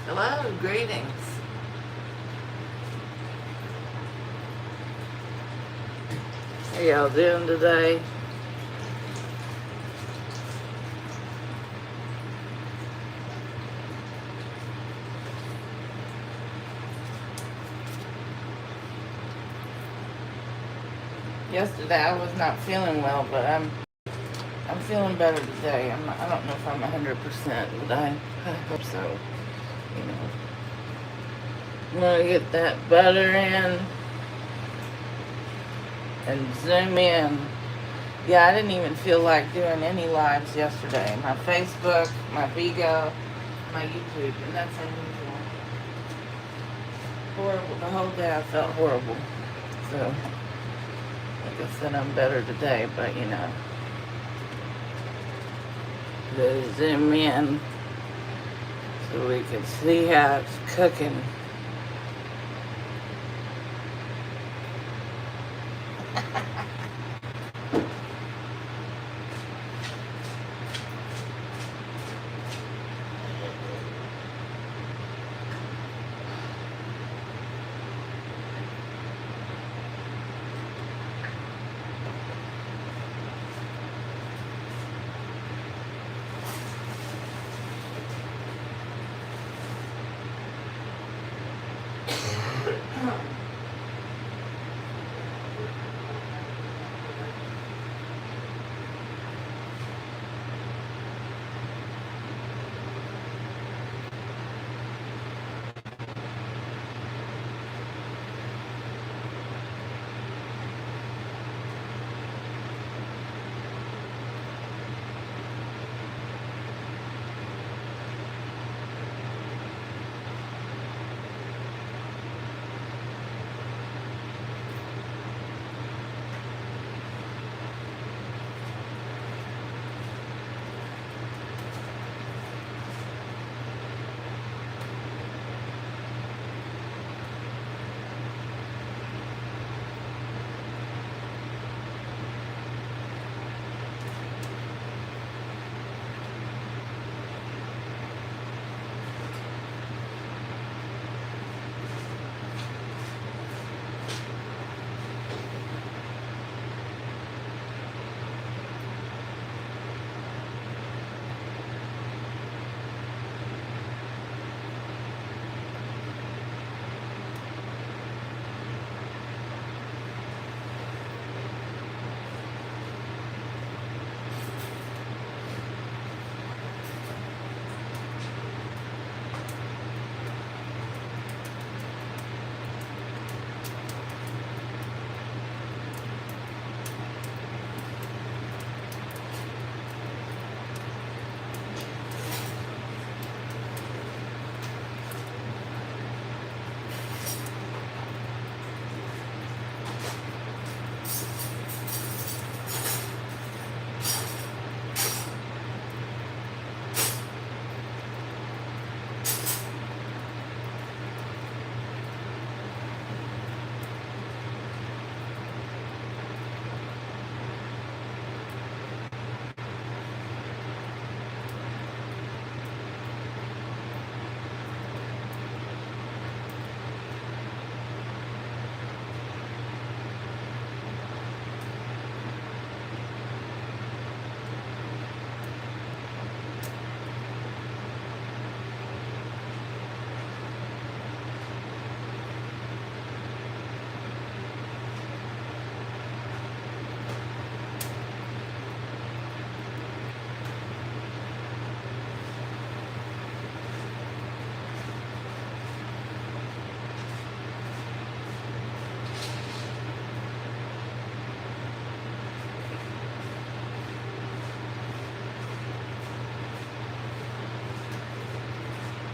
Hello, greetings. How y'all doing today? Yesterday I was not feeling well, but I'm feeling better today. I don't know if I'm 100%, but I hope so. You know, I'm gonna get that butter in and zoom in. Yeah, I didn't even feel like doing any lives yesterday. My Facebook, my Vigo, my YouTube, and that's unusual. Horrible. The whole day I felt horrible. So, like I said, I'm better today, but you know. To zoom in so we can see how it's cooking.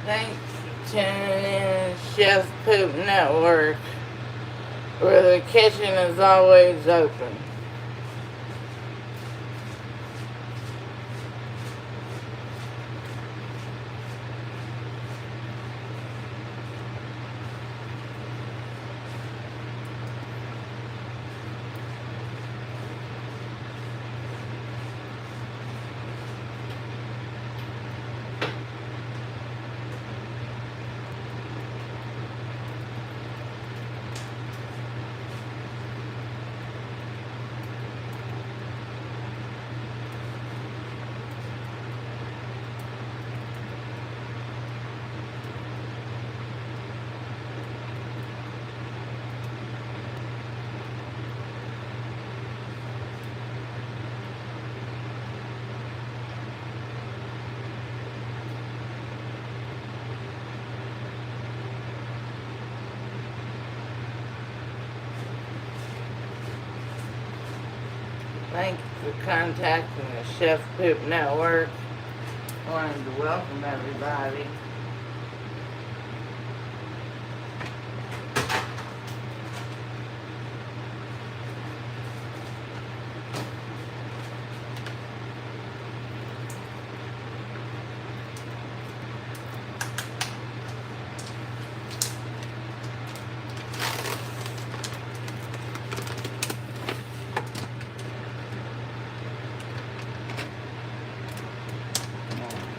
Thanks for tuning in, Chef Poop Network, where the kitchen is always open. Thank you for contacting the Chef Poop Network. I wanted to welcome everybody.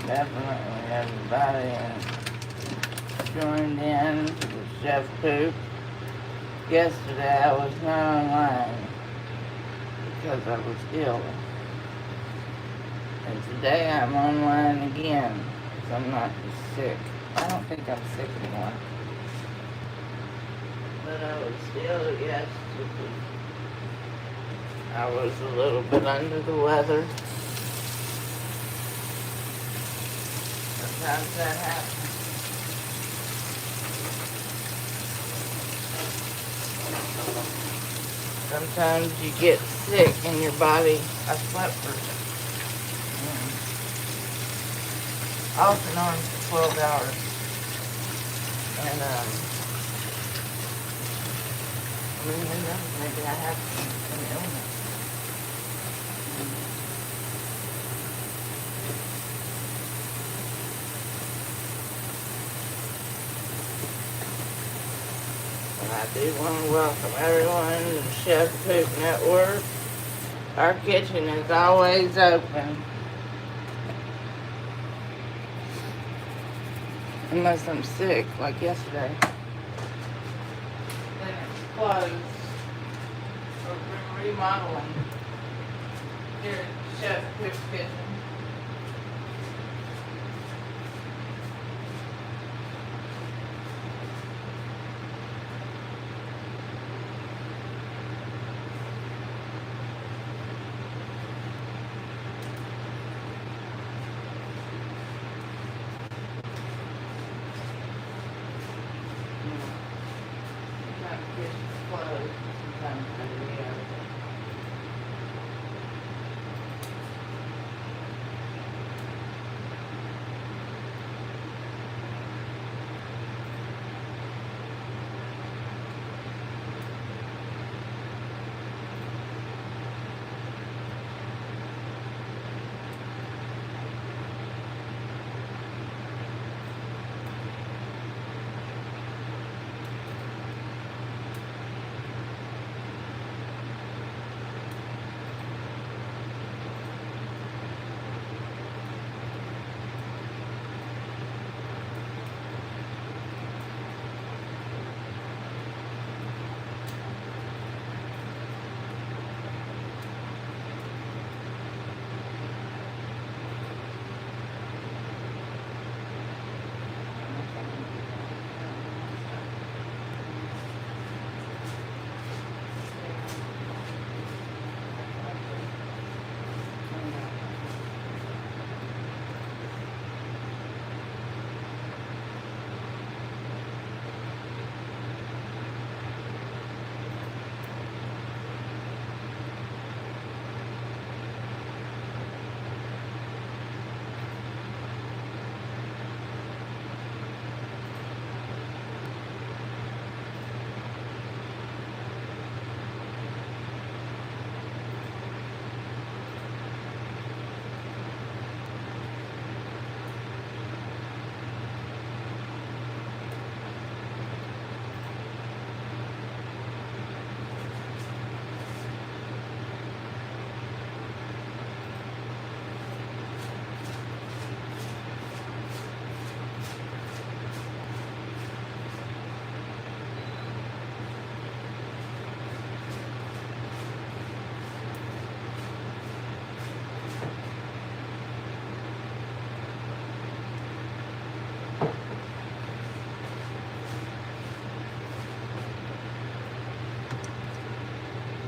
Definitely everybody joined in to the Chef Poop. Yesterday I was not online because I was ill. And today I'm online again because I'm not sick. I don't think I'm sick anymore. But I was ill yesterday. I was a little bit under the weather. Sometimes that happens. Sometimes you get sick in your body. I slept for off and on for 12 hours. And who knows, maybe I have some illness. I do want to welcome everyone to the Chef Poop Network. Our kitchen is always open. Unless I'm sick, like yesterday. Then it's closed. We're remodeling here at the Chef Poop Kitchen.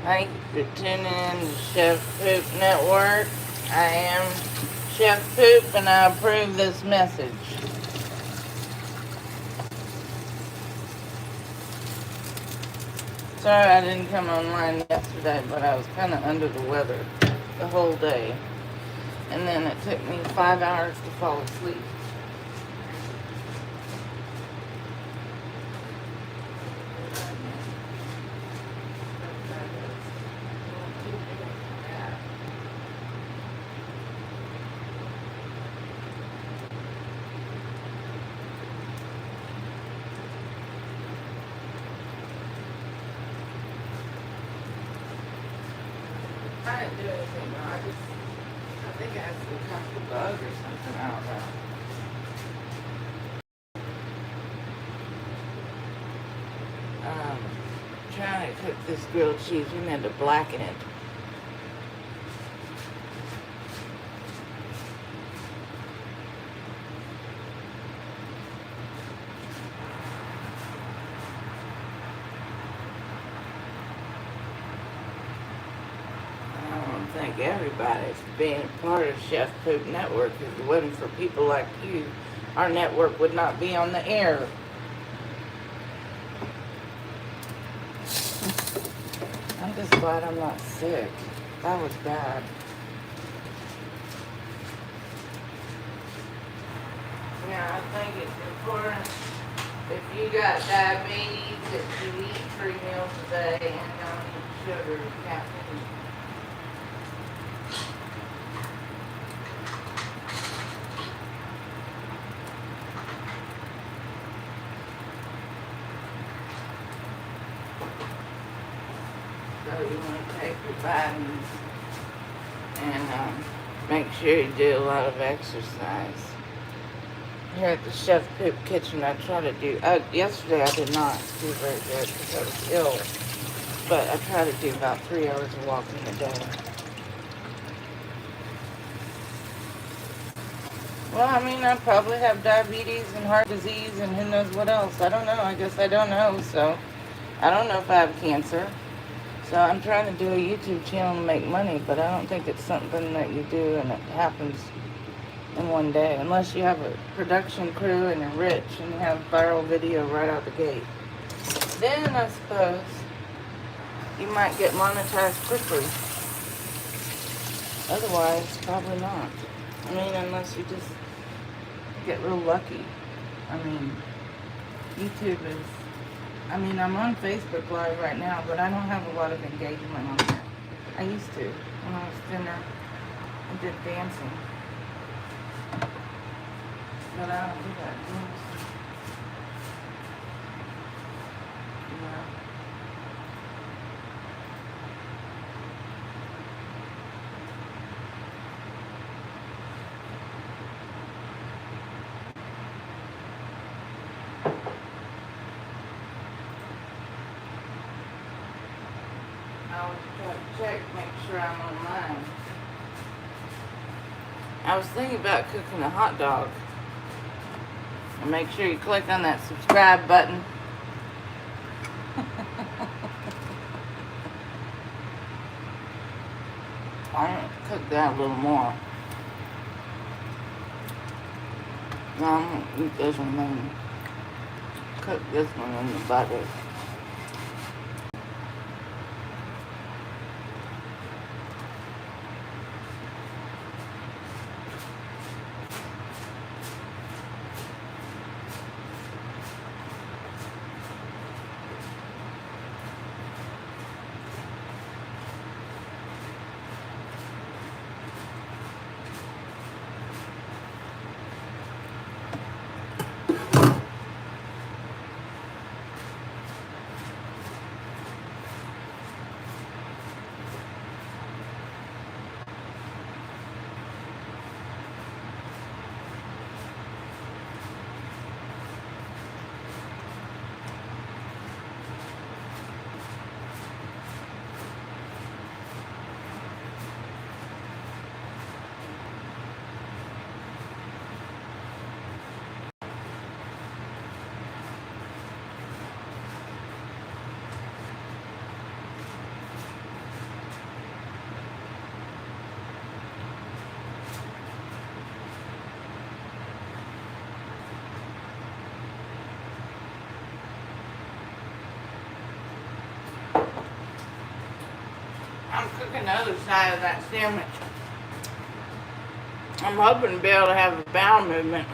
Thank you for tuning in to Chef Poop Network. I am Chef Poop and I approve this message. sorry I didn't come online yesterday, but I was kind of under the weather the whole day. And then it took me 5 hours to fall asleep. I didn't do anything, no. I think I had some kind of bug or something, I don't know. Trying to cook this grilled cheese. We need to blacken it. I don't think everybody's being a part of Chef Poop Network. If it wasn't for people like you, our network would not be on the air. I'm just glad I'm not sick. That was bad. Yeah, I think it's important if you got diabetes that you eat 3 meals a day and don't eat sugar and caffeine. So you want to take your vitamins and make sure you do a lot of exercise. Here at the Chef Poop Kitchen, I try to do, yesterday I did not do very good because I was ill, but I try to do about 3 hours of walking a day. Well, I mean, I probably have diabetes and heart disease and who knows what else. I don't know. I guess I don't know, so I don't know if I have cancer. So I'm trying to do a YouTube channel to make money, but I don't think it's something that you do and it happens in one day, unless you have a production crew and you're rich and you have viral video right out the gate. Then I suppose you might get monetized quickly. Otherwise, probably not. I mean, unless you just get real lucky. I mean, YouTube is, I mean, I'm on Facebook Live right now, but I don't have a lot of engagement on there. I used to. When I was thinner, I did dancing. But I don't do that. Yeah. I'll try to check, make sure I'm online. I was thinking about cooking a hot dog. And make sure you click on that subscribe button. I'm going to cook that a little more. No, I'm going to eat this one then cook this one in the butter. I'm cooking the other side of that sandwich. I'm hoping to be able to have a bowel movement.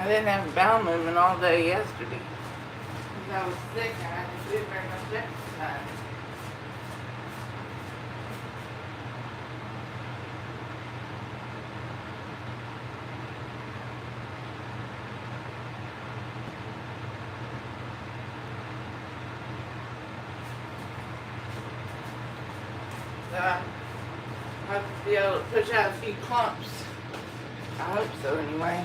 I didn't have a bowel movement all day yesterday because I was sick and I didn't do very much exercise. So I hope to be able to push out a few clumps. I hope so anyway.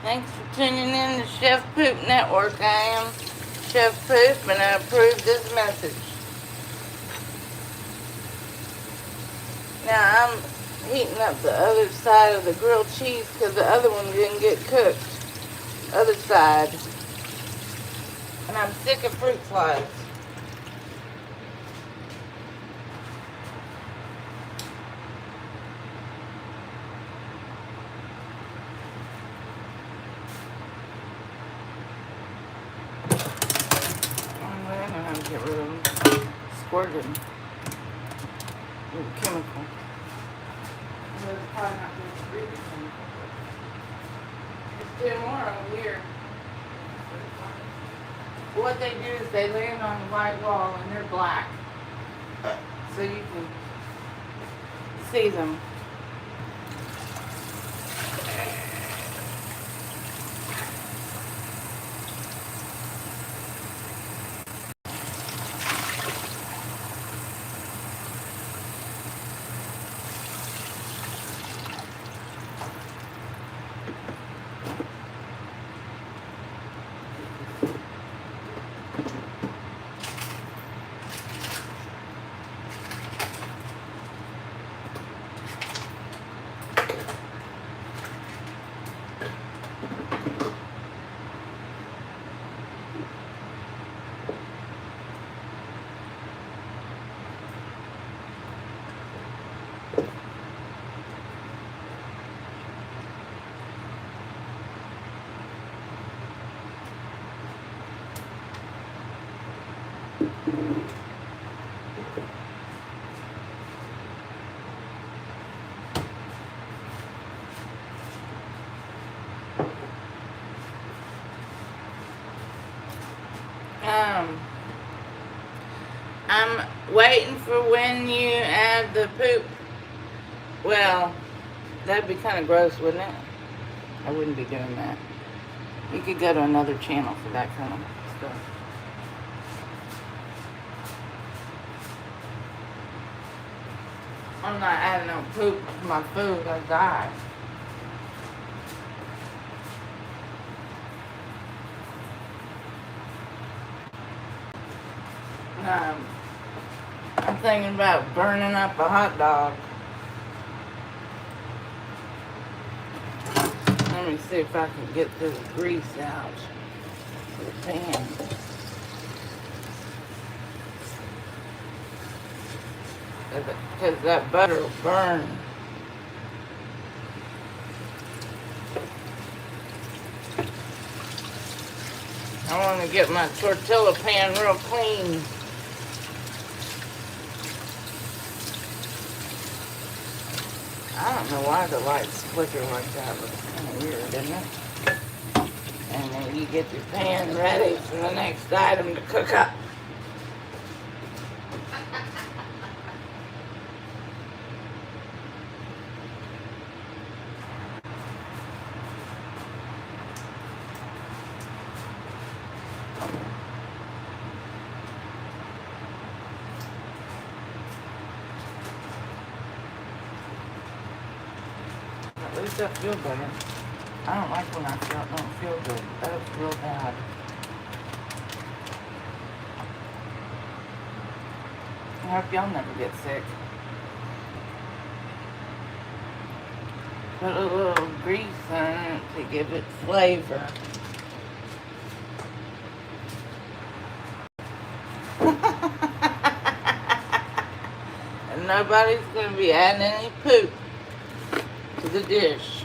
Thanks for tuning in to Chef Poop Network. I am Chef Poop and I approve this message. Now I'm heating up the other side of the grilled cheese because the other one didn't get cooked. Other side. And I'm sick of fruit flies. Get rid of them. Squirted with chemical. There's probably not going to read the chemical. There's 2 more over here. What they do is they land on the white wall and they're black. So you can see them. I'm waiting for when you add the poop. Well, that'd be kind of gross, wouldn't it? I wouldn't be doing that. You could go to another channel for that kind of stuff. I'm not adding no poop to my food. I die. I'm thinking about burning up a hot dog. Let me see if I can get this grease out of the pan. Because that butter will burn. I want to get my tortilla pan real clean. I don't know why the lights flicker like that, but it's kind of weird, isn't it? And then you get your pan ready for the next item to cook up. At least I feel better. I don't like when I don't feel good. That's real bad. I hope y'all never get sick. Put a little grease on it to give it flavor. And nobody's going to be adding any poop to the dish.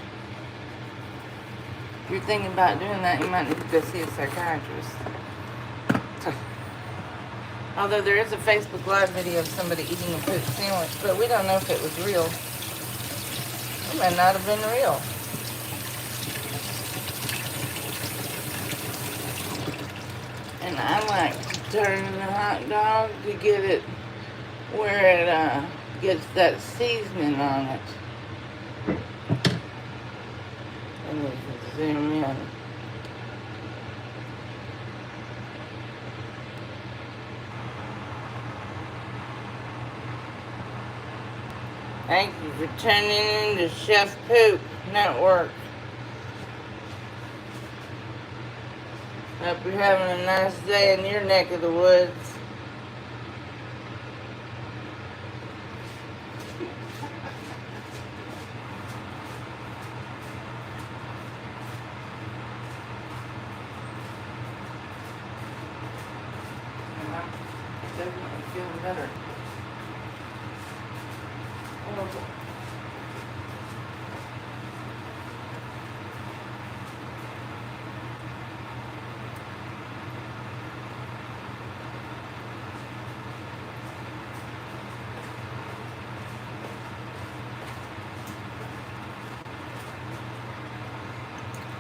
If you're thinking about doing that, you might need to go see a psychiatrist. Although there is a Facebook Live video of somebody eating a poop sandwich, but we don't know if it was real. It may not have been real. And I like to turn the hot dog to get it where it gets that seasoning on it. And we can zoom in. Thank you for tuning in to Chef Poop Network. Hope you're having a nice day in your neck of the woods. And I'm definitely feeling better.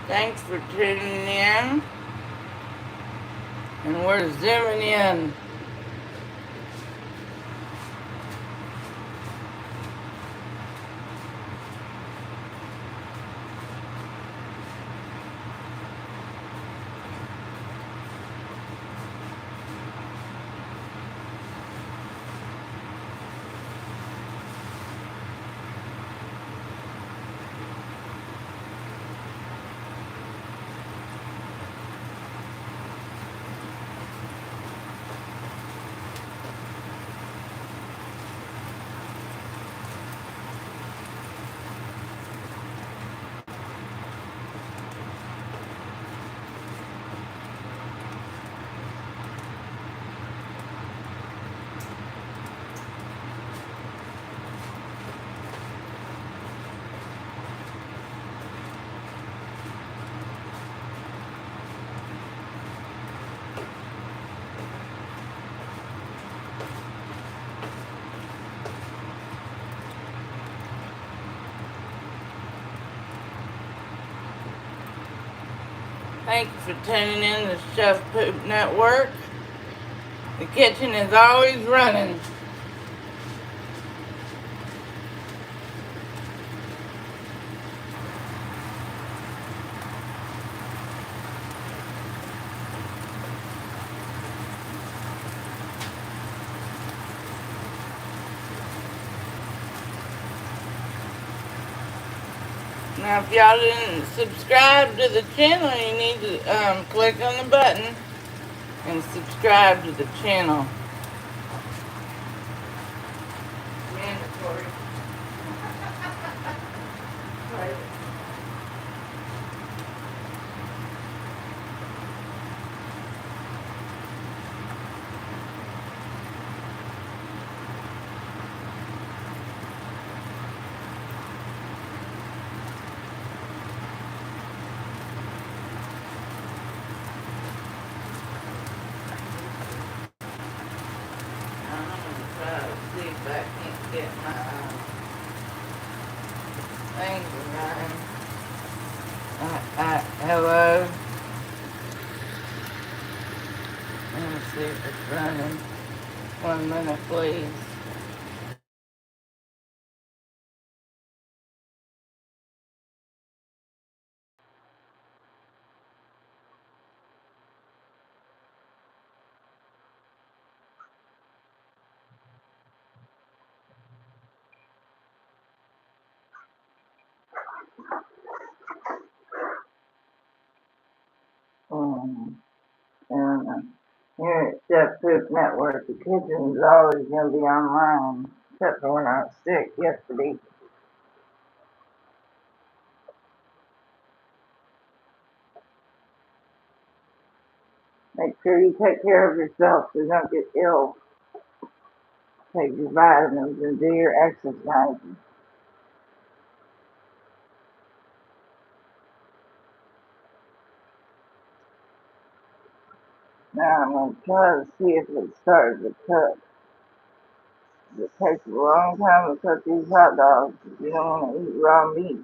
Thanks for tuning in. And we're zooming in. Thank you for tuning in to Chef Poop Network. The kitchen is always running. Now, if y'all didn't subscribe to the channel, you need to click on the button and subscribe to the channel. Mandatory. Right. I'm gonna try to see if I can't get my thing to run. Hello. Let me see if it's running. 1 minute, please. Um, and here at Chef Poop Network, the kitchen is always going to be online, except for when I was sick yesterday. Make sure you take care of yourself so you don't get ill. Take your vitamins and do your exercise. Now I'm going to try to see if it started to cook. It takes a long time to cook these hot dogs if you don't want to eat raw meat.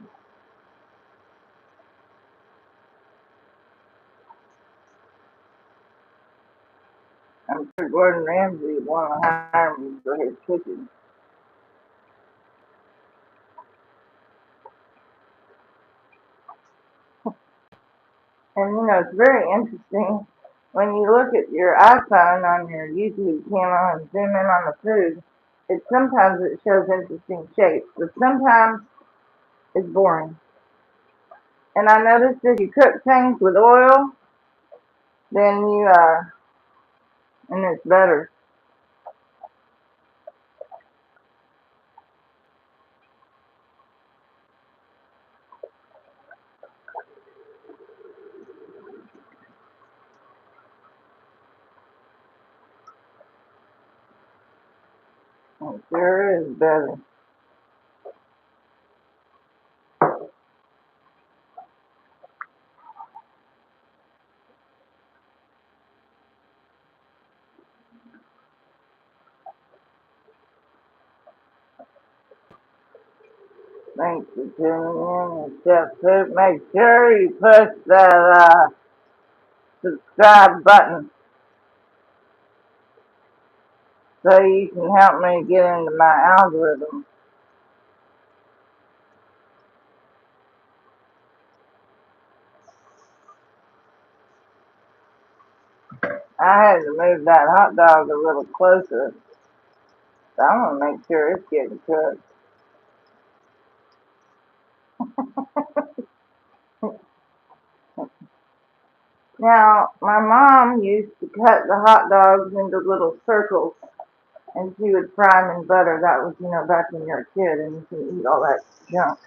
I'm sure Gordon Ramsay would want to hire me for his kitchen. And you know, it's very interesting when you look at your iPhone on your YouTube channel and zoom in on the food. Sometimes it shows interesting shapes, but sometimes it's boring. And I noticed if you cook things with oil, then and it's better. It sure is better. Thanks for tuning in and Chef Food. Make sure you push that subscribe button so you can help me get into my algorithm. I had to move that hot dog a little closer. So I want to make sure it's getting cooked. Now, my mom used to cut the hot dogs into little circles and she would fry them in butter. That was, back when you were a kid and you can eat all that junk.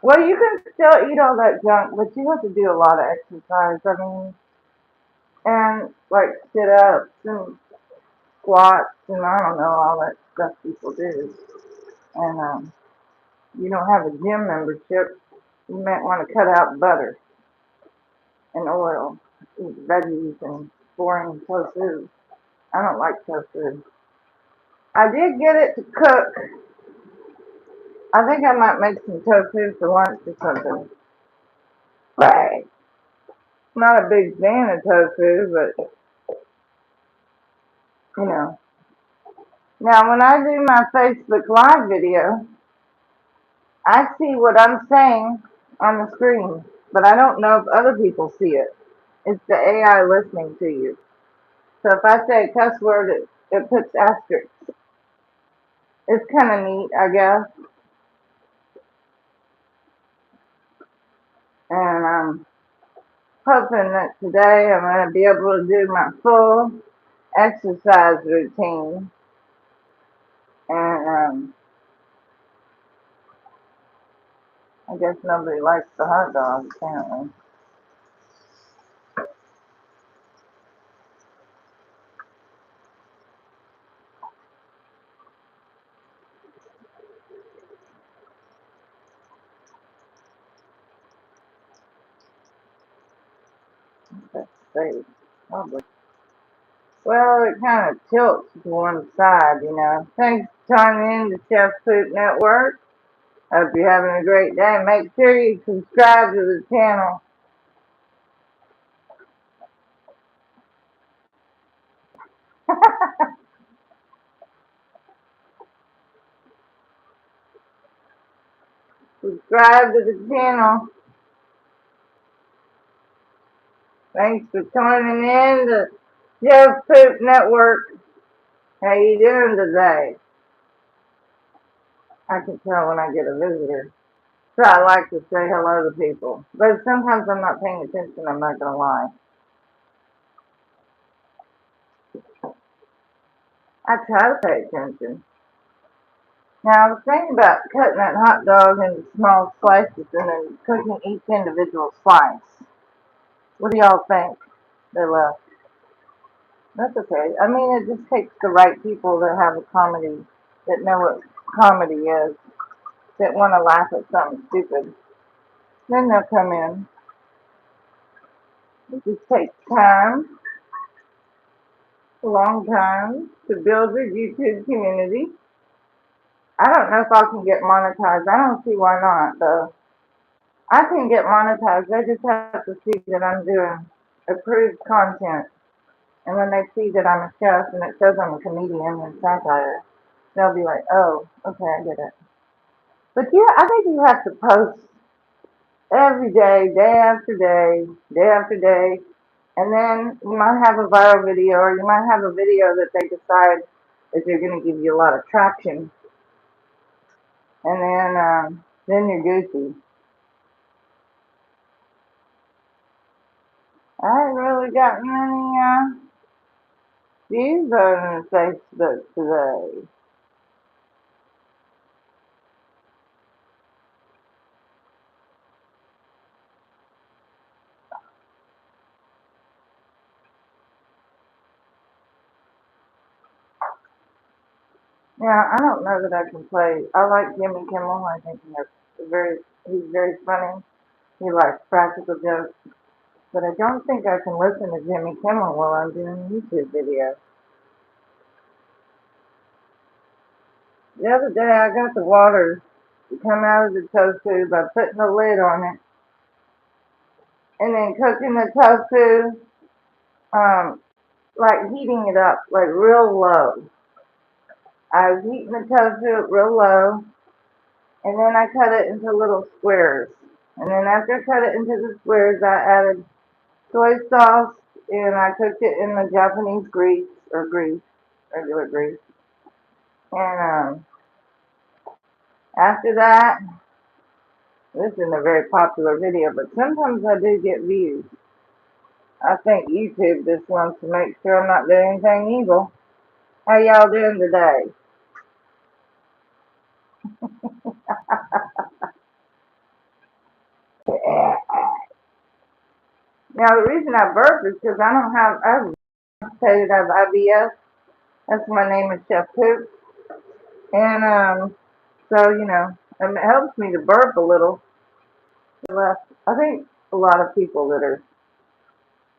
Well, you can still eat all that junk, but you have to do a lot of exercise. I mean, and like sit ups and squats and I don't know, all that stuff people do. And you don't have a gym membership, you might want to cut out butter and oil, eat veggies and boring tofu. I don't like tofu. I did get it to cook. I think I might make some tofu for lunch or something. Right. Not a big fan of tofu, but you know. Now, when I do my Facebook Live video, I see what I'm saying on the screen, but I don't know if other people see it. It's the AI listening to you. So if I say a cuss word, it puts asterisks. It's kind of neat, I guess. I'm hoping that today I'm going to be able to do my full exercise routine. And I guess nobody likes the hot dog, apparently. That's safe, probably. Well, it kind of tilts to one side, you know. Thanks for tuning in to Chef Poop Network. Hope you're having a great day. Make sure you subscribe to the channel. Subscribe to the channel. Thanks for tuning in to Chef Poop Network. How you doing today? I can tell when I get a visitor. So I like to say hello to people. But sometimes I'm not paying attention, I'm not going to lie. I try to pay attention. Now, I was thinking about cutting that hot dog into small slices and then cooking each individual slice. What do y'all think? They left. That's okay. I mean, it just takes the right people that have a comedy, that know what comedy is, that want to laugh at something stupid. Then they'll come in. It just takes time, a long time, to build a YouTube community. I don't know if I can get monetized. I don't see why not, though. I can get monetized. They just have to see that I'm doing approved content. And when they see that I'm a chef and it says I'm a comedian and satire, they'll be like, oh, okay, I get it. But yeah, I think you have to post every day, day after day, day after day. And then you might have a viral video, or you might have a video that they decide that they're going to give you a lot of traction. And then you're goofy. I ain't really gotten any views on Facebook today. Now, I don't know that I can play. I like Jimmy Kimmel. I think he's very funny. He likes practical jokes. But I don't think I can listen to Jimmy Kimmel while I'm doing YouTube videos. The other day I got the water to come out of the tofu by putting the lid on it and then cooking the tofu, like heating it up, like real low. I was heating the tofu real low, and then I cut it into little squares. And then after I cut it into the squares, I added soy sauce, and I cooked it in the Japanese regular grease. And after that, this isn't a very popular video, but sometimes I do get views. I think YouTube just wants to make sure I'm not doing anything evil. How y'all doing today? Now the reason I burp is because I have constipated, I have IBS. That's my name is Chef Poop. And so, it helps me to burp a little. I think a lot of people that are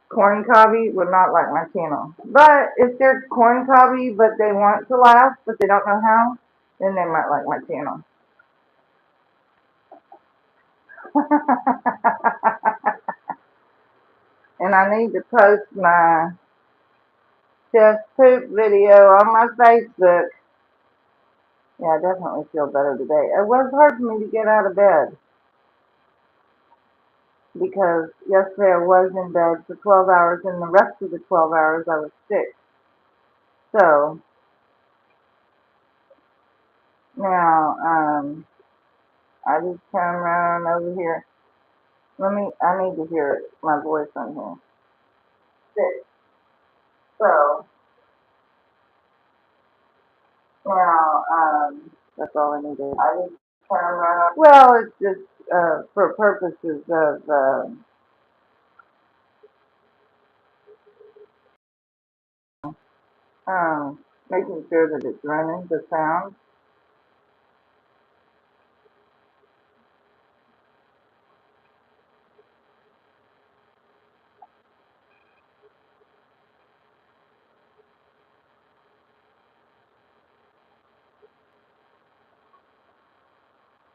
corn cobby would not like my channel. But if they're corn cobby but they want to laugh but they don't know how, then they might like my channel. And I need to post my Chef Poop video on my Facebook. Yeah, I definitely feel better today. It was hard for me to get out of bed because yesterday I was in bed for 12 hours and the rest of the 12 hours I was sick. So now I just turn around over here. I need to hear my voice on here. So, now, that's all I need to, I need to turn around. Well, it's just, for purposes of, making sure that it's running, the sound.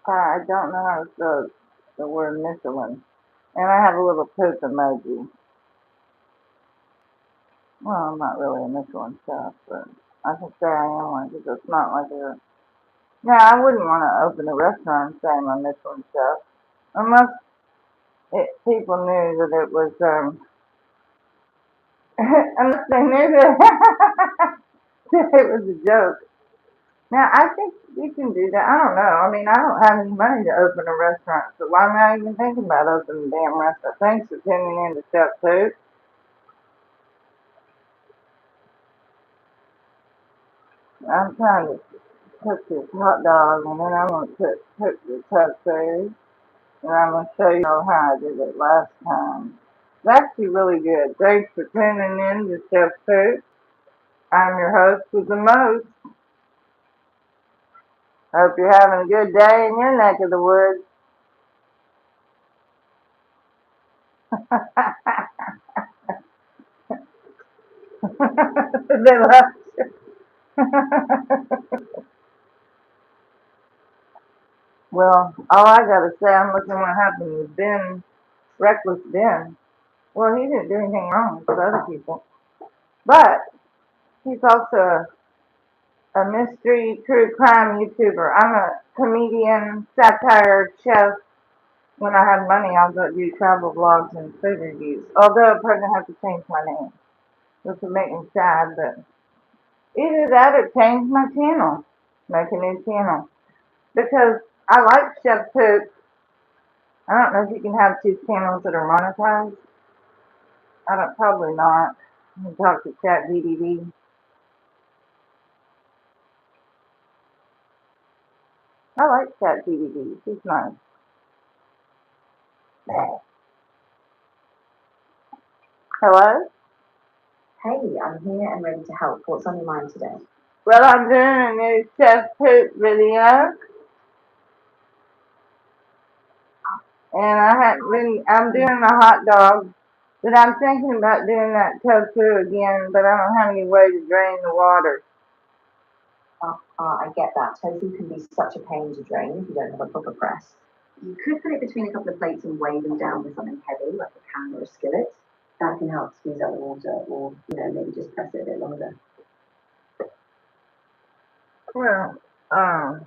I don't know how to spell the word Michelin. And I have a little poop emoji. Well, I'm not really a Michelin chef, but I can say I am one because it's not like a... Now, I wouldn't want to open a restaurant and say I'm a Michelin chef. Unless people knew that it was, unless they knew that, that it was a joke. Now, I think you can do that. I don't know. I mean, I don't have any money to open a restaurant, so why am I even thinking about opening a damn restaurant? Thanks for tuning in to Chef Poop. I'm trying to cook this hot dog, and then I'm going to cook the tofu, and I'm going to show you how I did it last time. It's actually really good. Thanks for tuning in to Chef Poop. I'm your host with the most. Hope you're having a good day in your neck of the woods. They left you. Well, all I gotta say, I'm looking what happened with Ben, Reckless Ben. Well, he didn't do anything wrong with other people, but he's also a mystery true crime YouTuber. I'm a comedian, satire, chef. When I have money, I'll go do travel vlogs and food reviews. Although I'm probably gonna have to change my name, which would make me sad, but either that or change my channel, make a new channel. Because I like Chef Poop. I don't know if you can have two channels that are monetized. I don't, probably not. You can talk to Chat DDD. I like Chat DDD. She's nice. Hello? Hey, I'm here and ready to help. What's on your mind today? Well, I'm doing a new Chef Poop video. And I'm doing a hot dog. But I'm thinking about doing that tofu again, but I don't have any way to drain the water. I get that. Tofu can be such a pain to drain if you don't have a proper press. You could put it between a couple of plates and weigh them down with something heavy, like a pan or a skillet. That can help squeeze out the water, or maybe just press it a bit longer. Well, that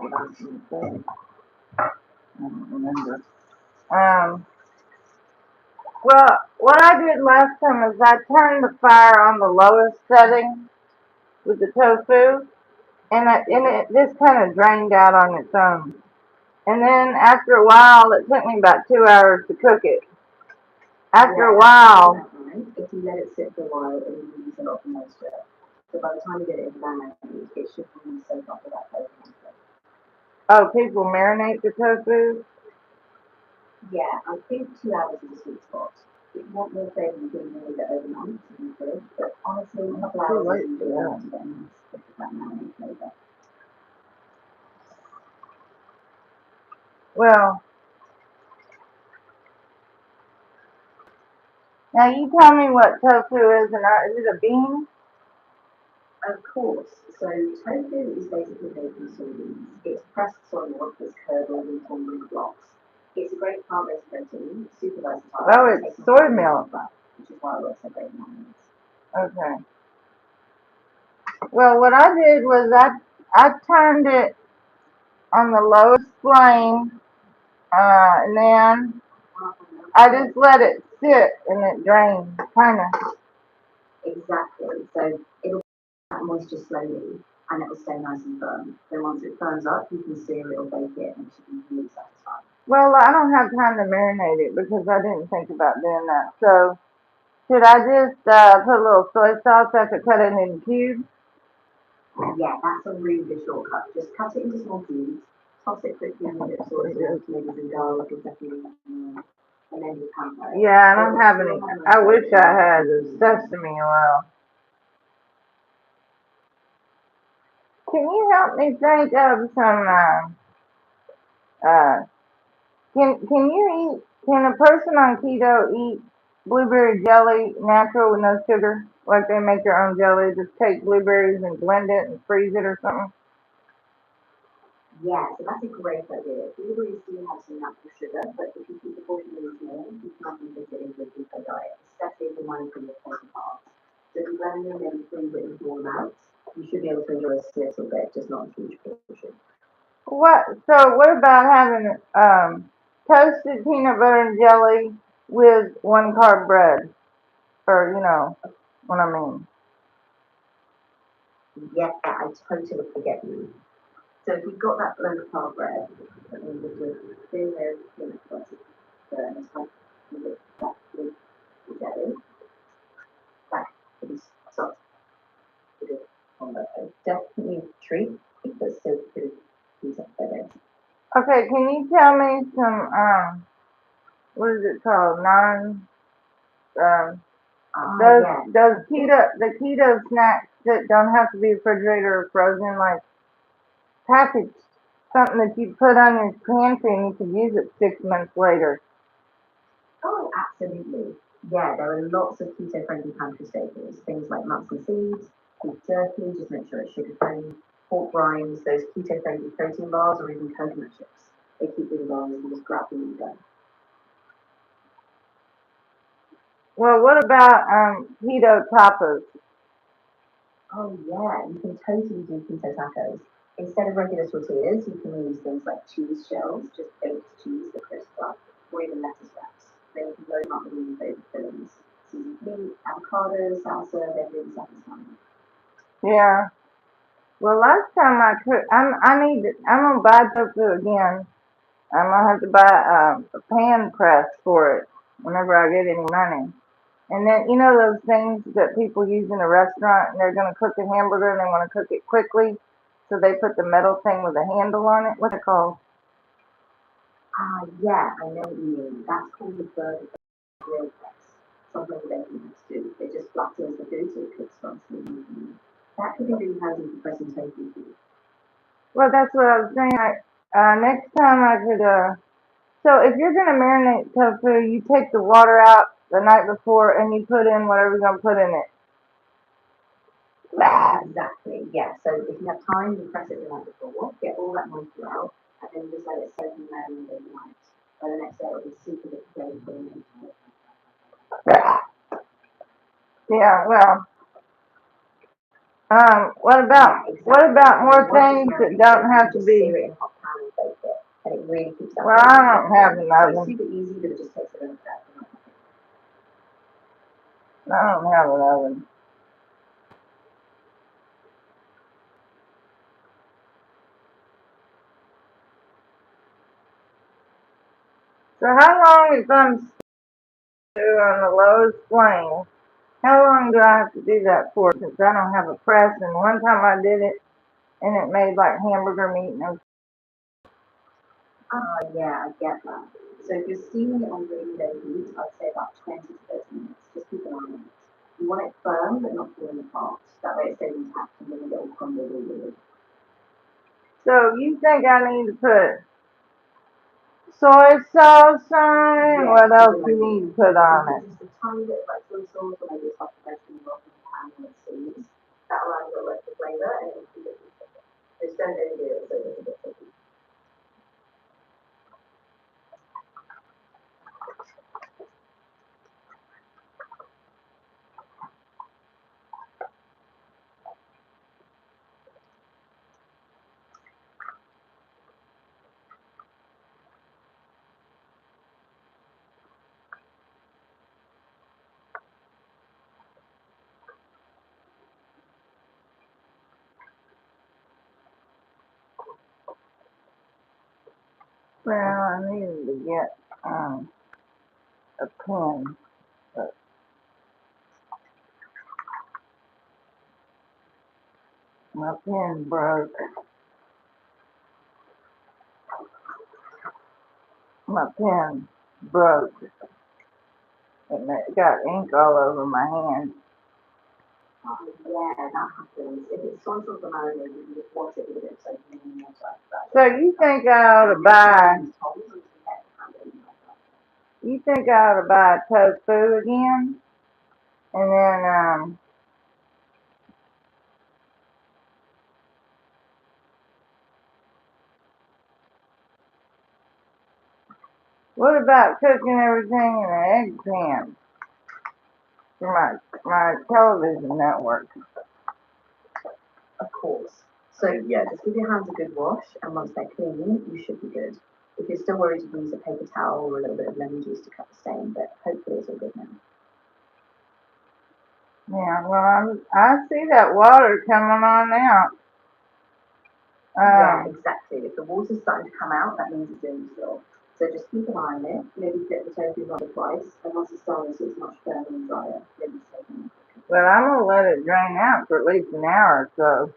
what I was going to say. I don't remember. Well, what I did last time is I turned the fire on the lowest setting with the tofu, and it just kind of drained out on its own. And then after a while, it took me about 2 hours to cook it. After a while, if you let it sit for a while, it will release a lot of moisture. So by the time you get it in the bag, it should really soak up with that tofu. oh, people marinate the tofu? Yeah, I think 2 hours is a sweet spot. If you want more flavour, you can leave it overnight in the fridge. But honestly, a couple hours is usually enough to get a nice stick of that marinade flavour. Well, now you tell me what tofu is, and is it a bean? Of course. So tofu is basically made from soybeans. It's pressed soy milk that's curdled and formed into blocks. It's a great plant-based protein, super versatile. Oh, it's soy milk. Which is why it works so great in marinades. Okay. Well, what I did was I turned it on the lowest flame, and then I just let it sit and it drained, kind of. Exactly. So it'll that moisture slowly, and it will stay nice and firm. Then once it firms up, you can sear it or bake it, and it should be really satisfying. Well, I don't have time to marinate it because I didn't think about doing that. So, should I just put a little soy sauce after cut it in cubes? Yeah, that's a really good shortcut. Just cut it into small cubes, toss it quickly in with soy sauce, maybe some garlic or something, and then just pan fry it. Yeah, I don't have any. I wish I had the sesame oil. Can you help me think of some? Can a person on keto eat blueberry jelly natural with no sugar? Like they make their own jelly, just take blueberries and blend it and freeze it or something? Yeah, so that's a great idea. Blueberries do have some natural sugar, but if you keep the portion really small, you can often fit it into a keto diet, especially if you're mindful of taking carbs. So if you blend them and freeze it in small amounts, you should be able to enjoy a little bit, just not a huge portion. What about having toasted peanut butter and jelly with one carb bread? Or you know what I mean? Yeah, I totally get you. So if you've got that low carb bread, that means with your thin layer of peanut butter and it's like that with the jelly, that is such a good combo. Definitely a treat, but still pretty decent better. Okay, can you tell me some what is it called? Um those Yeah. those keto snacks that don't have to be refrigerated or frozen, like packaged, something that you put on your pantry and you can use it 6 months later. Oh, absolutely. Yeah, there are lots of keto-friendly pantry staples, things like nuts and seeds, beef jerky, just make sure it's sugar-free, pork rinds, those keto-friendly protein bars, or even coconut chips. They keep really well and you can just grab them and go. Well, what about keto tapas? Oh yeah, you can totally do keto tacos. Instead of regular tortillas, you can use things like cheese shells, just baked cheese that crisps up, or even lettuce wraps. Then you can load them up with all your favorite fillings. Seasoned meat, avocado, salsa, they're really satisfying. Yeah. Well, last time I cooked, I'm gonna buy tofu again. I'm gonna have to buy a pan press for it whenever I get any money. And then you know those things that people use in a restaurant, and they're gonna cook a hamburger and they want to cook it quickly, so they put the metal thing with a handle on it. What's it called? Yeah, I know what you mean. That's called the burger grill press. Something they can do. It just flattens the food so it cooks faster. That could be really handy for pressing tofu food. Well, that's what I was saying. Next time I could. So if you're gonna marinate tofu, you take the water out the night before and you put in whatever you're gonna put in it. Exactly, yeah. So if you have time, you press it the night before, get all that moisture out, and then just let it soak in there and overnight. By the next day, it'll be super good for you. Yeah. Well. What Yeah, about exactly. more Once it's things that marinated, don't you have to just be? sear it in a hot pan and bake it, and it really keeps that Well, flavor I locked don't have in. an So it's oven. super easy, but it just takes a bit of prep. I don't have an oven. So how long if I'm on the lowest flame? How long do I have to do that for? Since I don't have a press, and one time I did it, and it made like hamburger meat. And Yeah, I get that. So if you're steaming it on really low heat, I'd say about 20 to 30 minutes. Just keep an eye on it. You want it firm but not falling apart. That way it stays intact and doesn't get all crumbled all over. so you think I need to put soy sauce on it? Yeah, What that's a else good you idea. need to put You can on put it? just a tiny bit of like soy sauce or maybe a soft vegetable oil in the pan when it steams. That will add a little extra flavour and it will keep it consistent. Just don't overdo it so it doesn't get sticky. Well, I needed to get a pen, but my pen broke. My pen broke, and it got ink all over my hand. Oh, yeah, that happens. If it's soy sauce or marinade, you can just wash it with it so you can water. So you think I ought to buy? You think I ought to buy tofu again, and then what about cooking everything in an egg pan for my television network? Of course. So yeah, just give your hands a good wash, and once they're clean, you should be good. If you're still worried, you can use a paper towel or a little bit of lemon juice to cut the stain, but hopefully it's all good now. Yeah, well, I see that water coming on out. Yeah, exactly. If the water's starting to come out, that means it's doing its job. So just keep an eye on it. Maybe flip the tofu once or twice, and once it's done, so it's much firmer and drier. Then it's taken. But I'm gonna let it drain out for at least an hour or so.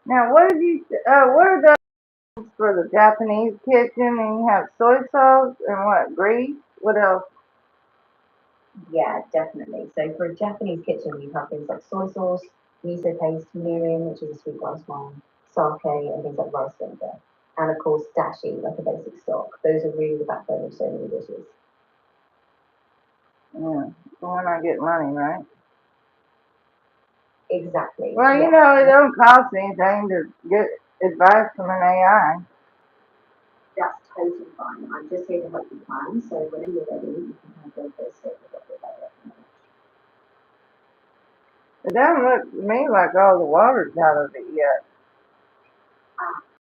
Now, what are those for the Japanese kitchen? And you have soy sauce and what, grease? What else? Yeah, definitely. So for a Japanese kitchen, you have things like soy sauce, miso paste, mirin, which is a sweet rice wine, sake, and things like rice vinegar. And of course, dashi, like a basic stock. Those are really the backbone of so many dishes. Yeah, when I get money, right? Exactly. Well, yeah. you know, it don't cost anything to get advice from an AI. That's totally fine. I'm just here to help you plan. So whenever you're ready, you can kind of go for a step with what you're better. It doesn't look to me like all the water's out of it yet.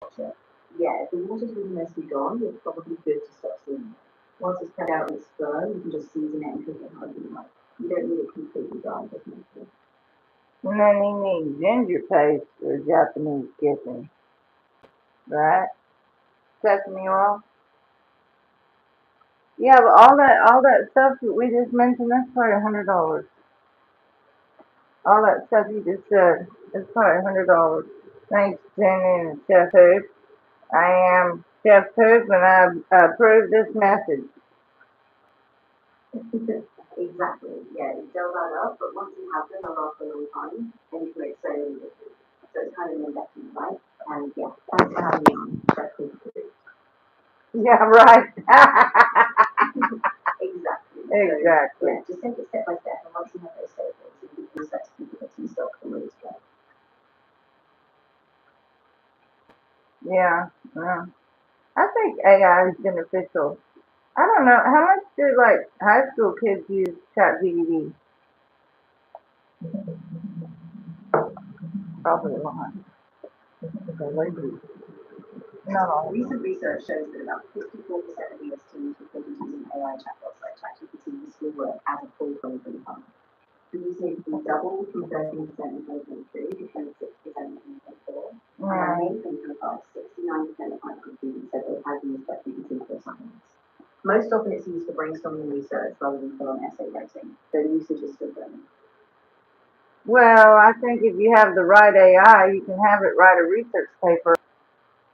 Gotcha. Yeah, if the water's really mostly gone, it's probably good to stop seeing it. Once it's spread out in its flow, you can just season it and cook it however you like. You don't need it completely dry, just mostly. And then you need ginger paste for a Japanese kitchen, right? Sesame oil. Yeah, but all that stuff that we just mentioned, that's probably $100. All that stuff you just said, it's probably $100. Thanks, Jenny and Chef Hoop. I am Chef Hoop, and I approve this message. Exactly. Yeah, you build that up, but once you have them, they'll last a long time, and you can make so many dishes. So it's kind of an investment, right? And yeah, thanks for having me on. Chef Hoop. Yeah, right. Exactly. Exactly. So, yeah, just take it step by step, and once you have those staples, you can use that to keep it in stock and ready to go. Yeah. I think AI is beneficial. I don't know. How much do like high school kids use ChatGPT? Probably a lot. No. Recent research shows that about 54% of US teens reported using AI chatbots like ChatGPT for schoolwork as a full 2025. The usage has doubled from 13% in 2023 to 26% in 2024. And in 2025, 69% of high school students said they had used ChatGPT for assignments. Most often it's used for brainstorming research rather than full on essay writing, though the usage is still growing. Well, I think if you have the right AI, you can have it write a research paper.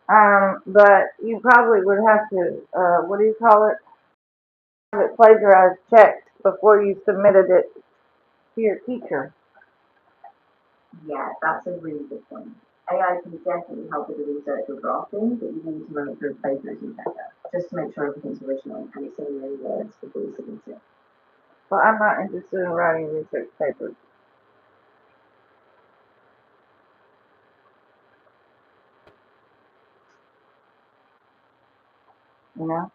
But you probably would have to, what do you call it? Have it plagiarized checks before you submitted it to your teacher. Yeah, that's a really good point. AI can definitely help with the research or drafting, but you need to run it through a plagiarism checker, just to make sure everything's original and it's in your own words before you submit it. Well, I'm not interested in writing research papers. You know?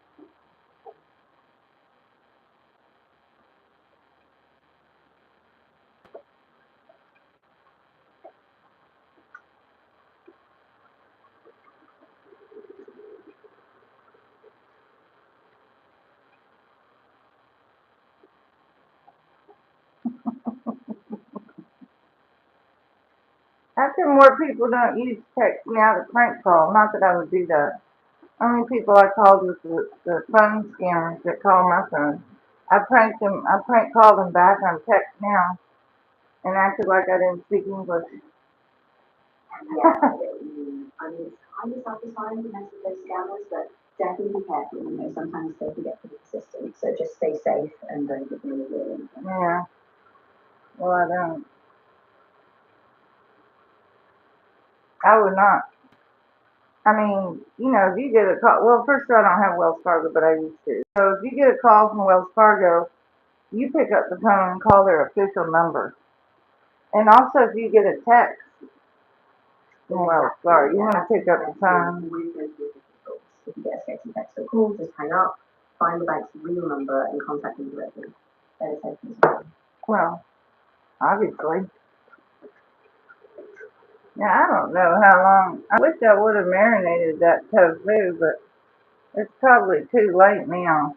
How come more people don't use text me out a prank call? Not that I would do that. How many people I called with the phone scammers that call my phone? I prank called them back on text now and acted like I didn't speak English. Yeah, I get what you mean. I mean, it's kind of satisfying to mess with those scammers, but definitely be careful. You know, sometimes they can get pretty persistent. So just stay safe and don't give them a warning. Yeah. Well, I don't. I would not. I mean, if you get a call, well, first of all, I don't have Wells Fargo, but I used to. So if you get a call from Wells Fargo, you pick up the phone and call their official number. And also, if you get a text from Wells Fargo, you want to pick up the phone. If you get a sketchy text or call, just hang up, find the bank's real number, and contact them directly. Better safe than sorry. Well, obviously. Now, I don't know how long. I wish I would have marinated that tofu, but it's probably too late now.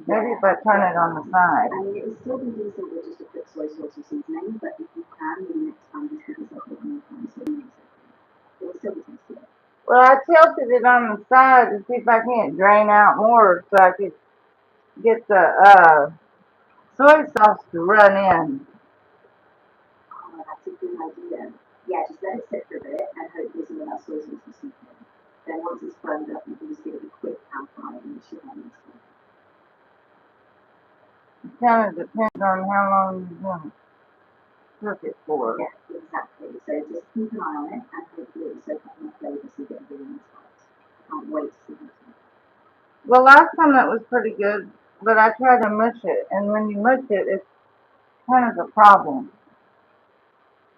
Maybe if I turn it on the side. I mean, it would still be decent with just a quick soy sauce or seasoning, but if you can, maybe next time just give yourself a bit more time so it makes it. It will still be tasty. Well, I tilted it on the side to see if I can't drain out more so I could get the soy sauce to run in. Oh, that's a good idea. Yeah, just let it sit for a bit and hopefully some of that soy sauce will seep in. Then once it's firmed up, you can just give it a quick pan fry and it should have it. It kind of depends on how long you want to cook it for. Yeah, exactly. So just keep an eye on it and hopefully it will soak up enough flavour so you get a really nice bite. Can't wait to see it. Well, last time that was pretty good, but I tried to mush it, and when you mush it, it's kind of a problem.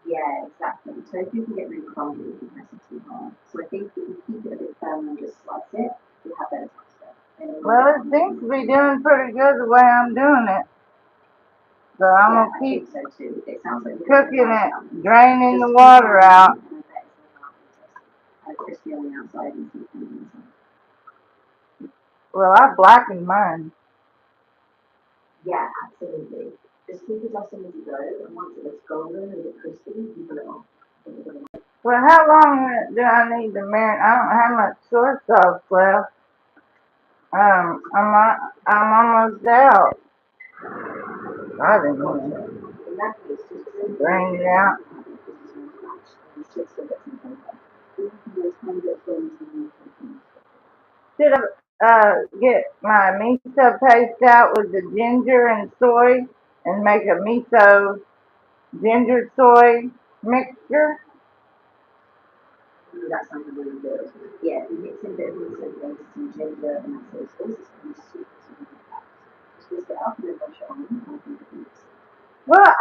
Yeah, exactly. So if you can get really crumbly if you press it too hard. So I think if you keep it a bit firm and just slice it, you'll have better texture. Well, it seems to be doing pretty good the way I'm doing it. So I'm going to keep so too. It sounds like cooking it, draining the water out. Crispy on the outside and seafood on the inside. Well, I blackened mine. Yeah, absolutely. Just keep adjusting as you go, and once it looks golden and a bit crispy, you put it off. Well, how long do I need to marinate? I don't have much soy sauce left. I'm almost out. I didn't know. In that case, just Drain it out. Should I get my miso paste out with the ginger and soy and make a miso ginger soy mixture? That sounds really good. Yeah, if you mix in a bit of miso paste, some ginger, and that soy sauce, it's going to be super, super good. Just whisk it up and then brush it on, and I think it mix. Well,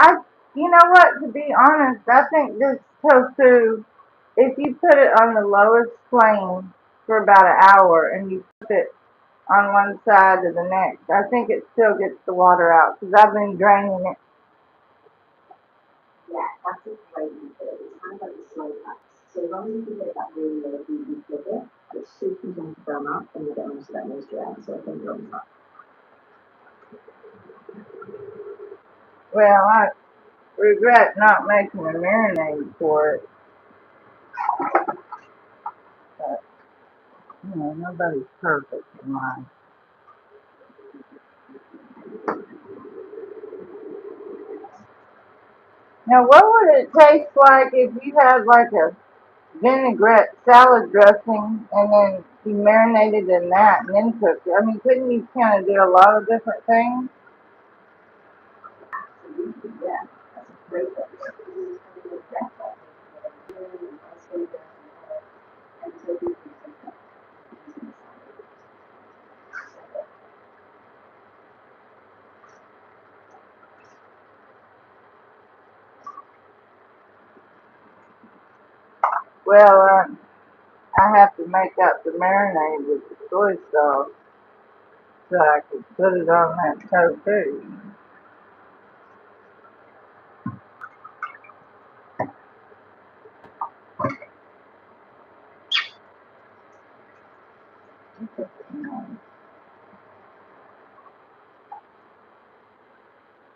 you know what? To be honest, I think this tofu, if you put it on the lowest flame for about an hour and you put it on one side to the next, I think it still gets the water out because I've been draining it. Yeah, that's a great method. It's kind of like the slow cuts. So as long as you can get that really low heat and flip it, it's super going to firm up and you get most of that moisture out. So I think you're on top. Well, I regret not making a marinade for it. But, nobody's perfect in life. Now, what would it taste like if you had like a vinaigrette salad dressing and then you marinated in that and then cooked it? I mean, couldn't you kind of do a lot of different things? Absolutely, yeah. That's a great way. Well, I have to make up the marinade with the soy sauce so I could put it on that tofu.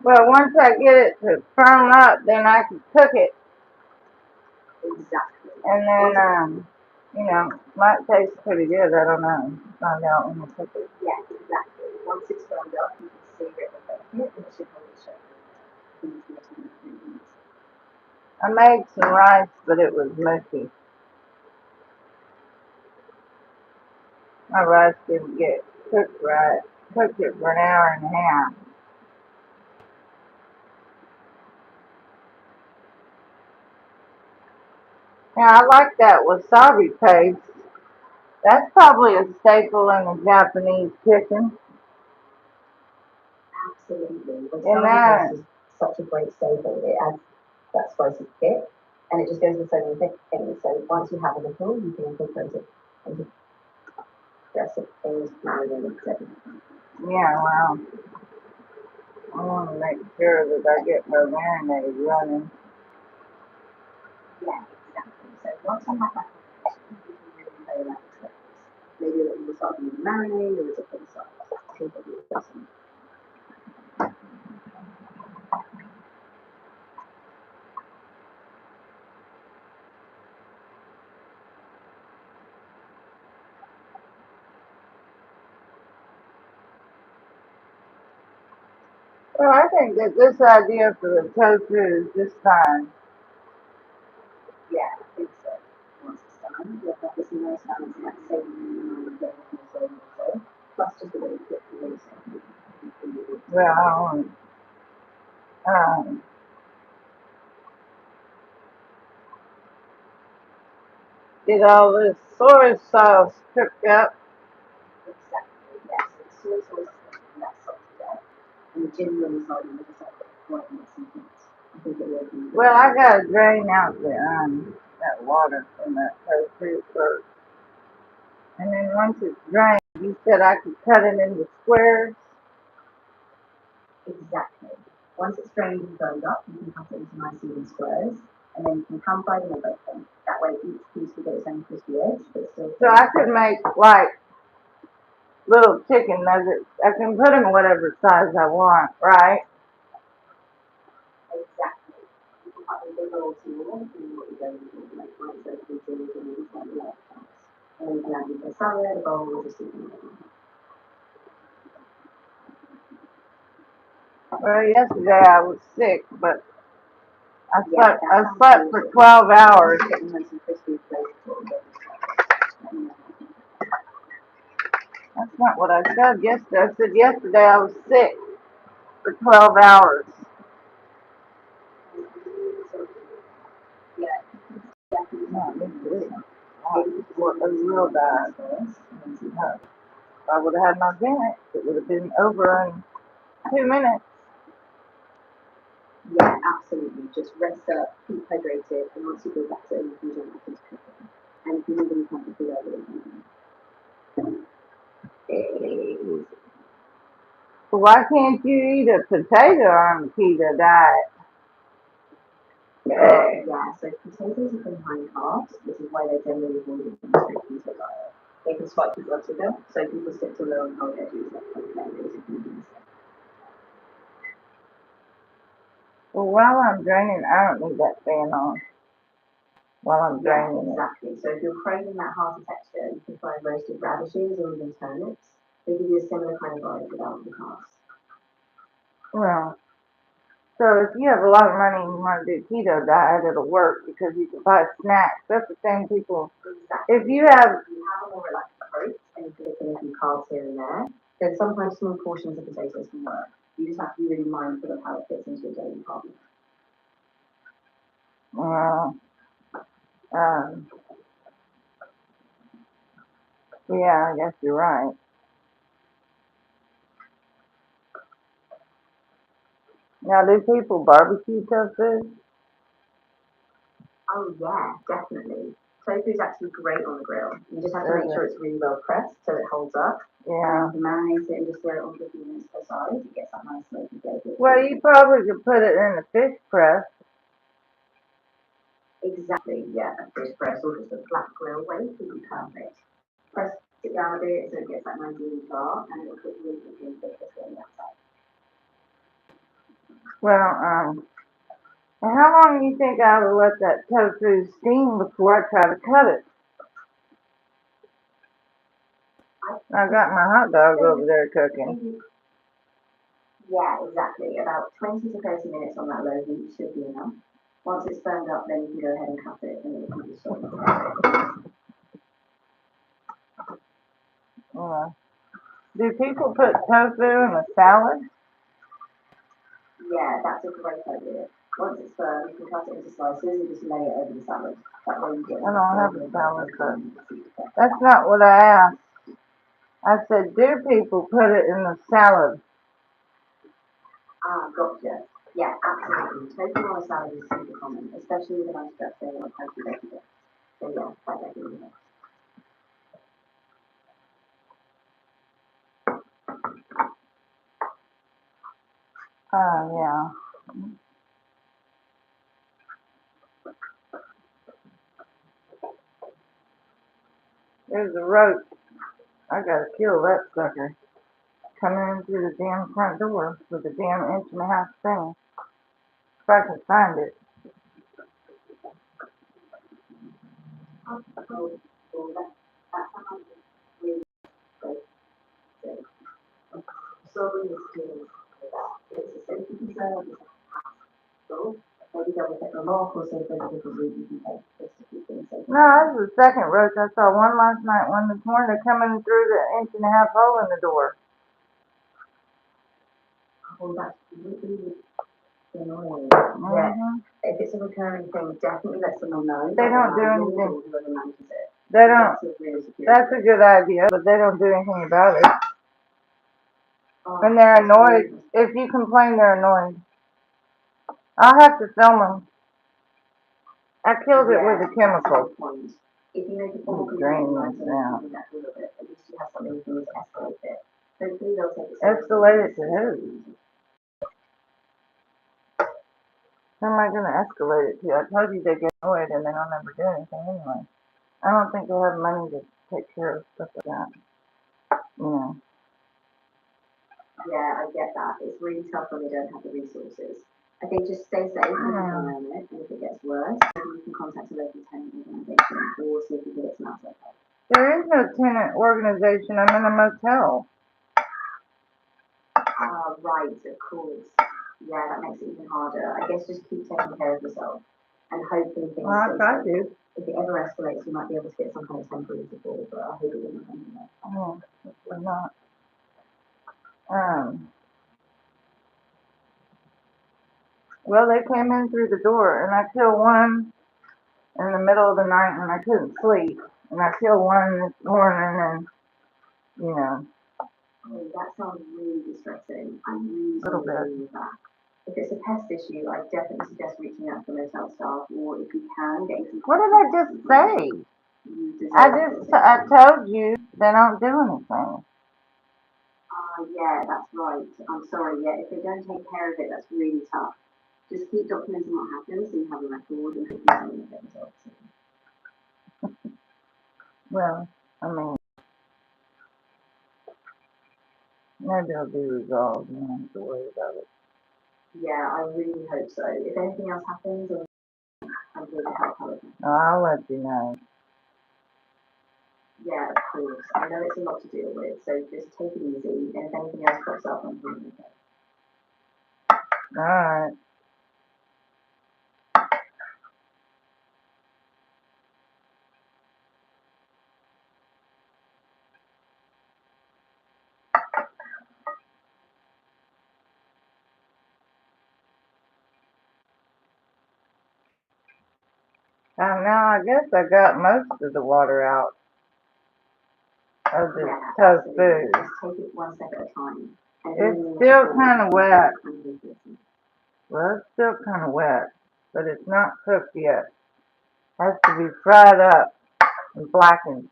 Well, once I get it to firm up, then I can cook it. Exactly. And then, you know, might taste pretty good. I don't know. Find out when we cook it. Yeah, exactly. Once it's burned up, you can see it and it, and it should hold show. I made some rice, but it was mushy. My rice didn't get cooked right. Cooked it for an hour and a half. Now I like that wasabi paste. That's probably a staple in the Japanese kitchen. Absolutely. The And that, is such a great staple. It adds that spicy kick, and it just goes with so many things. So once you have a little, you can incorporate it into recipes, marinating, etc. yeah, well, I want to make sure that I get my marinade running. Yeah, exactly. So once you have that combination, you can really play around with flavors. Maybe a little wasabi in the marinade or a different sauce. See what you're guessing. Well, I think that this idea for the tofu is just fine. Yeah, I think so. Once it's done, you'll have this nice balance of that savory and flavor, plus just a little bit of rosé. Well, um, get all this soy sauce cooked up. Exactly, yes. So the soy sauce is that salty there. And the genuine side of the salad, quite makes some sense. I think it will be. Well, I gotta drain out the that water from that tofu first. And then once it's drained, you said I could cut it into squares. Exactly. Once it's drained and burned up, you can cut it into nice even squares, and then you can pan fry them or bake them. That way each piece will get its own crispy edge, but still. So I could make like little chicken nuggets. I can put them whatever size I want, right? Exactly. You can cut them bigger or smaller, depending on what you're going for. Like one set of pieces and then slightly larger chunks. And then you can add them to a salad, a bowl, or just eat them. Well, yesterday I was sick, but I Yeah, slept for 12 hours. Getting nice and crispy flavorful. That's not what I said yesterday. I said yesterday I was sick for 12 hours. Yeah, Not me too. What a real bad. No, if I would have had my dinner, it would have been over in 2 minutes. yeah, absolutely. Just rest up, keep hydrated, and once you go back to it, you can jump back into cooking. And if you need any time to feel over it, Why can't you eat a potato on the keto diet? yeah, so potatoes are very high in carbs, which is why they're generally avoided in the strict keto diet. They can spike your blood sugar, so people stick to low and carb veggies like potatoes if you need to. Well, while I'm draining, I don't need that fan on. While I'm Yeah, draining it. exactly. So if you're craving that hearty texture, you can try roasted radishes or even turnips. They give you a similar kind of vibe without the carbs. Well, so if you have a lot of money and you want to do keto diet, it'll work because you can buy snacks. That's the same people. Exactly. If you have A more relaxed approach and you can fit in a few carbs here and there, then sometimes small portions of potatoes can work. You just have to be really mindful of how it fits into your daily carb. um, yeah, I guess you're right. Now, do people barbecue tofu? Oh yeah, definitely. Tofu is actually great on the grill. You just have to make sure it's really well pressed so it holds up. Yeah. You can marinate it and just throw it on 15 minutes per side. It gets that nice smoky flavor. Well, you probably could put it in a fish press. Exactly, yeah. A fish press or just a flat grill weight would be perfect. Press it down a bit so it gets that nice even char and it'll cook really quickly and thick on the outside. Well, and how long do you think I would let that tofu steam before I try to cut it? I got my hot dogs over there cooking. Yeah, exactly. About 20 to 30 minutes on that low heat should be enough. Once it's firmed up, then you can go ahead and cut it and it will be sort of Do people put tofu in a salad? Yeah, that's a great idea. Once it's firm, you can cut it into slices and just lay it over the salad. That way you get I don't have a salad, but that's not what I asked. I said, do people put it in the salad? Ah, gotcha. Yeah, absolutely. Tofu on a salad is super common, especially with a nice dressing or tofu vegetable. So yeah, that definitely helps. Yeah. There's a roach. I gotta kill that sucker. Coming in through the damn front door with the damn inch-and-a-half thing. If I can find it. Oh, well, that sounds really great. So many skills for that. It's a safety concern, it's a hassle. Maybe double check the lock or see if there's a different route you can take just to keep things safe. No, this is the second roach. I saw one last night, one this morning. They're coming through the inch-and-a-half hole in the door. Oh, that's really annoying. Mm-hmm. Yeah. If it's a recurring thing, definitely let someone know. They don't do Landlord anything. or whoever manages it. They don't. That's a real security That's a risk. good idea, but they don't do anything about it. Oh, And they're that's annoyed. really If you complain, they're annoyed. I'll have to film them. I killed it with a chemical. Point. If you make a Let formal me drain complaint, this like out. something that's a little bit, at least you have something you can use to escalate it. Hopefully they'll take it seriously. Escalate it to who? Who am I going to escalate it to? I told you they get annoyed and they don't ever do anything anyway. I don't think they have money to take care of stuff like that. You know. Yeah, I get that. It's really tough when they don't have the resources. I think just stay safe and keep an eye on it, and if it gets worse, maybe you can contact a local tenant organisation or see if you can get some outside help. There is no tenant organization. I'm in a motel. Ah, right, of course. Yeah, that makes it even harder. I guess just keep taking care of yourself and hopefully things Well, I stay tried stable. to. If it ever escalates, you might be able to get some kind of temporary support, but I hope it won't come to that. Oh, hopefully not. Well, they came in through the door, and I killed one in the middle of the night when I couldn't sleep, and I killed one this morning, and you know, Oh, that sounds really distressing. I'm really little sorry to bit. hear that. If it's a pest issue, I definitely suggest reaching out to the motel staff, or if you can, getting some. What did I just say? You deserve I told you they don't do anything. Yeah, that's right. I'm sorry. Yeah, if they don't take care of it, that's really tough. Just keep documenting what happens so you have a record and hopefully something will get resolved soon. Well, I mean, maybe it'll be resolved. You don't have to worry about it. Yeah, I really hope so. If anything else happens, I'm here to help however. I'll let you know. Yeah, of course. I know it's a lot to deal with, so just take it easy. And if anything else pops up, I'm here to help. All right. Now I guess I got most of the water out of the toast food. Just take it one step at a time. It's still kind of wet. Well, it's still kind of wet, but it's not cooked yet. Has to be fried up and blackened.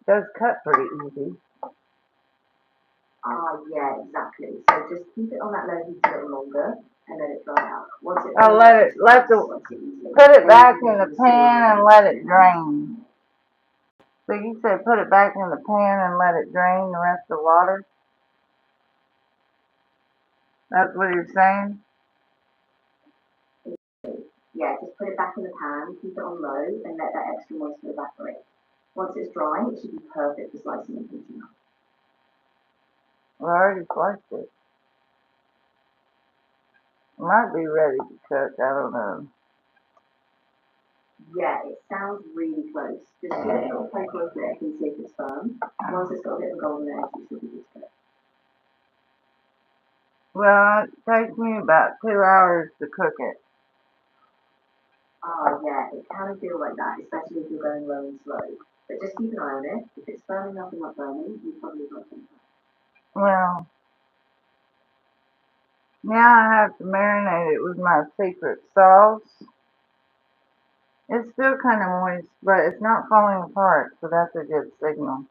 Does cut pretty easy. Yeah, exactly. So just keep it on that low heat a little longer and let it dry out. Once it I'll put it back in the pan and let it drain. So you said put it back in the pan and let it drain the rest of the water? That's what you're saying? Yeah, just put it back in the pan, keep it on low, and let that extra moisture evaporate. Once it's dry, it should be perfect for slicing and pinching up. Well, I already sliced it. It might be ready to cook, I don't know. Yeah, it sounds really close. Just give it a little poke with it and see if it's firm. Once it's got a bit of a golden edge, it should be good to go. Well, it takes me about 2 hours to cook it. Yeah, it can feel like that, especially if you're going low and slow. But just keep an eye on it. If it's firm enough and not burning, you've probably got it. Well, now I have to marinate it with my secret sauce. It's still kind of moist, but it's not falling apart, so that's a good signal.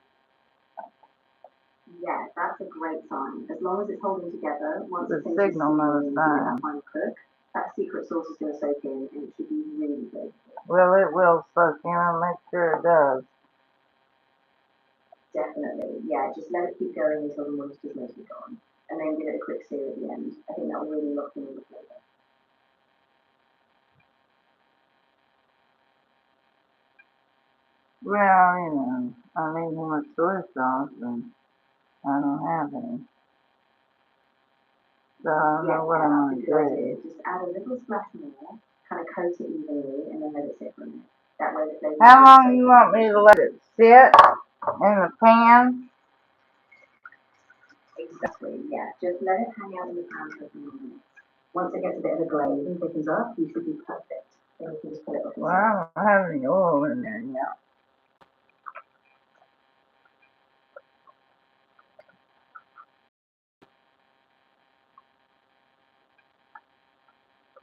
Yeah, that's a great sign. As long as it's holding together, once The it finishes signal, not a simmering and sign. that final cook, that secret sauce is going to soak in and it should be really good. Well, it will soak in. I'll make sure it does. Definitely, yeah, just let it keep going until the moisture's mostly gone. And then give it a quick sear at the end. I think that will really lock in all the flavour. Well, you know, I need more soy sauce, and I don't have any. So I don't know what I'm going to do. Just add a little splash more, kind of coat it evenly, and then let it sit for a minute. That way the flavour. How long do you want me to let it sit in the pan? Exactly, yeah. Just let it hang out in the pan for a few minutes. Once it gets a bit of a glaze and thickens up, you should be perfect. Then you can just put it off. Well, I don't have any oil in there yet.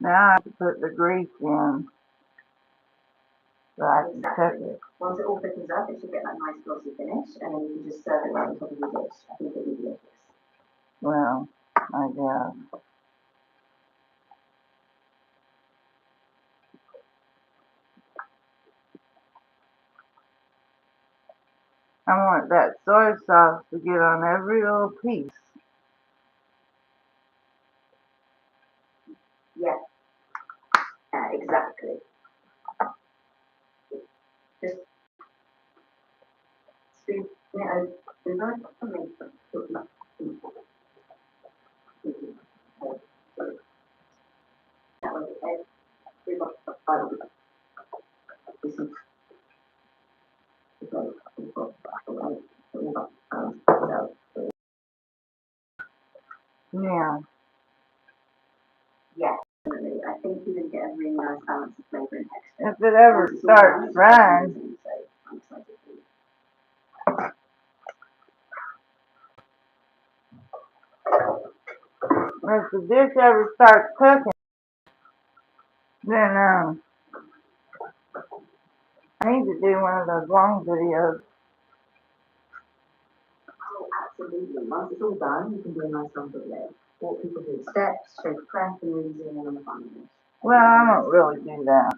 Now I have to put the grease in so I can cook it. Once it all thickens up, it should get that nice glossy finish, and then you can just serve it right on top of your dish. I think it'll be delicious. Well, I guess. I want that soy sauce to get on every little piece. Yeah, exactly. Just spoon it over and then put it up. That way, everybody Yeah. yeah, definitely. I think you're going to get a really nice balance of flavour and texture. If it ever starts frying, So I'm excited for you. if the dish ever starts cooking, then I need to do one of those long videos. Oh, absolutely. Once it's all done, you can do a nice long video. Walk people through the steps, show the prep, and really zoom in on the final dish. Well, I don't really do that.